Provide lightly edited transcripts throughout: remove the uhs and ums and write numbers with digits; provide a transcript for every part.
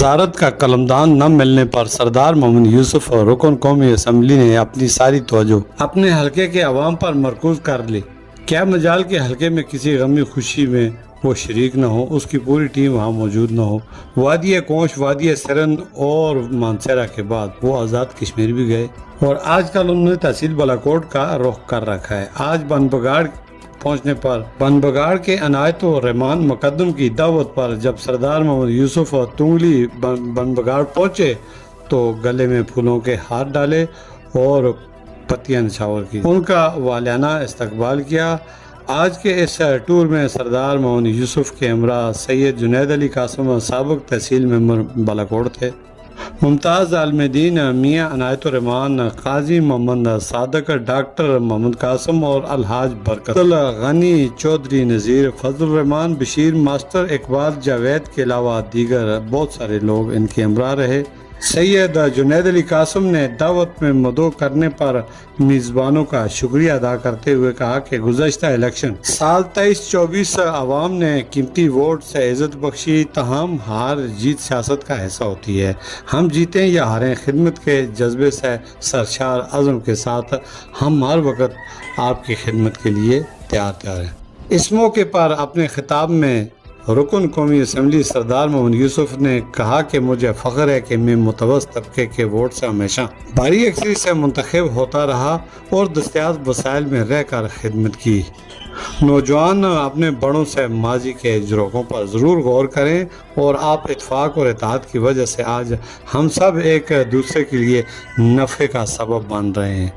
وزارت کا قلمدان نہ ملنے پر سردار محمد یوسف اور رکن قومی اسمبلی نے اپنی ساری توجہ اپنے حلقے کے عوام پر مرکوز کر لی۔ کیا مجال کے حلقے میں کسی غمی خوشی میں وہ شریک نہ ہو، اس کی پوری ٹیم وہاں موجود نہ ہو۔ وادی کونچ، وادی سرند اور مانسہرہ کے بعد وہ آزاد کشمیر بھی گئے اور آج کل انہوں نے تحصیل بالاکوٹ کا رخ کر رکھا ہے۔ آج بن بگاڑ پہنچنے پر بن بگاڑ کے عنایت الرحمان مقدم کی دعوت پر جب سردار محمد یوسف اور تنگلی بن بگاڑ پہنچے تو گلے میں پھولوں کے ہار ڈالے اور پتیاں نچھاور کی، ان کا والانہ استقبال کیا۔ آج کے اس ٹور میں سردار محمد یوسف کے ہمراہ سید جنید علی قاسم سابق تحصیل ممبر بالاکوٹ تھے، ممتاز عالم دین میاں عنایت الرحمان، قاضی محمد صادق، ڈاکٹر محمد قاسم اور الحاج برکت غنی چودھری، نذیر فضل الرحمان، بشیر ماسٹر، اقبال جاوید کے علاوہ دیگر بہت سارے لوگ ان کے ہمراہ رہے۔ سید جنید علی قاسم نے دعوت میں مدعو کرنے پر میزبانوں کا شکریہ ادا کرتے ہوئے کہا کہ گزشتہ الیکشن سال 23-24 عوام نے قیمتی ووٹ سے عزت بخشی، تاہم ہار جیت سیاست کا حصہ ہوتی ہے۔ ہم جیتیں یا ہاریں، خدمت کے جذبے سے سرشار عزم کے ساتھ ہم ہر وقت آپ کی خدمت کے لیے تیار ہیں۔ اس موقع پر اپنے خطاب میں رکن قومی اسمبلی سردار محمد یوسف نے کہا کہ مجھے فخر ہے کہ میں متوسط طبقے کے ووٹ سے ہمیشہ بھاری اکثریت سے منتخب ہوتا رہا اور دستیاب وسائل میں رہ کر خدمت کی۔ نوجوان اپنے بڑوں سے ماضی کے جروحوں پر ضرور غور کریں اور آپ اتفاق اور اتحاد کی وجہ سے آج ہم سب ایک دوسرے کے لیے نفع کا سبب بن رہے ہیں۔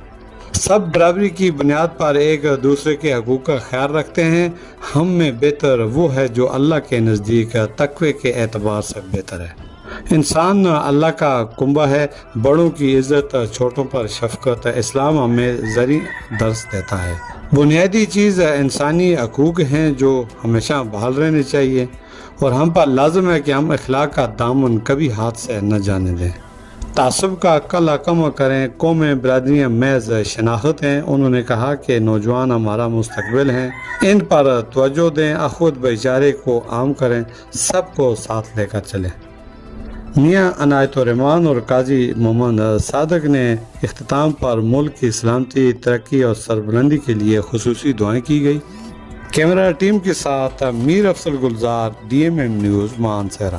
سب برابری کی بنیاد پر ایک دوسرے کے حقوق کا خیال رکھتے ہیں۔ ہم میں بہتر وہ ہے جو اللہ کے نزدیک تقوی کے اعتبار سے بہتر ہے۔ انسان اللہ کا کنبہ ہے، بڑوں کی عزت، چھوٹوں پر شفقت، اسلام ہمیں زرعی درس دیتا ہے۔ بنیادی چیز انسانی حقوق ہیں جو ہمیشہ بحال رہنے چاہیے اور ہم پر لازم ہے کہ ہم اخلاق کا دامن کبھی ہاتھ سے نہ جانے دیں۔ تعصب کا کلہ کم کریں، قومیں برادریاں محض شناخت ہیں۔ انہوں نے کہا کہ نوجوان ہمارا مستقبل ہیں، ان پر توجہ دیں، اخوت بھائی چارے کو عام کریں، سب کو ساتھ لے کر چلیں۔ میاں عنایت الرحمان اور قاضی محمد صادق نے اختتام پر ملک کی سلامتی، ترقی اور سربلندی کے لیے خصوصی دعائیں کی گئی۔ کیمرہ ٹیم کے ساتھ میر افضل گلزار، DMM نیوز، مانسہرہ۔